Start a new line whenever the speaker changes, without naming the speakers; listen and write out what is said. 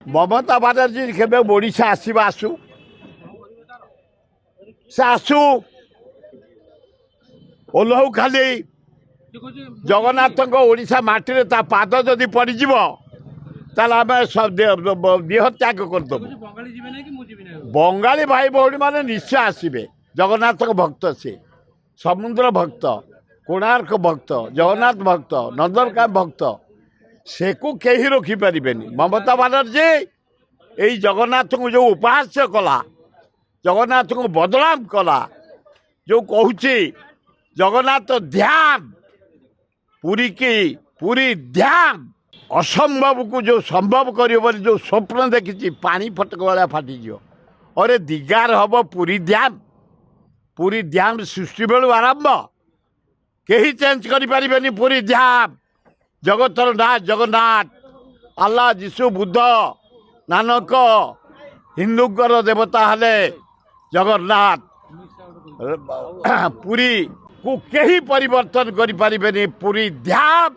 ममता बानार्जी केबे ओडिशा आसवा आसु से आसु ओल्हू खाली जगन्नाथ ओडिशा माटी ता पाद जदि पड़ज ताल आम देह त्याग करदेबू बंगाली भाई भौणी मैंने निश्चय आसवे जगन्नाथ भक्त से समुद्र भक्त कोणार्क भक्त जगन्नाथ भक्त नंदनकानन भक्त से को कहीं रखिपारे ममता बानार्जी यही जगन्नाथ को जो उपहास कला जगन्नाथ को बदनाम कला जो कहूँ जगन्नाथ ध्यान पूरी की पूरी ध्यान असंभव को जो संभव कर जो स्वप्न देखी पानी फटक वाला फाटीज अरे दिगार हम पूरी ध्यान सृष्टि बेलू आरंभ कहीं चेंज करें पूरी ध्यान जगतर नाथ जगन्नाथ अल्लाह जीशु बुद्ध नानक हिंदूकर देवता हेले जगन्नाथ पूरी को कहीं परिवर्तन करें पूरी ध्यान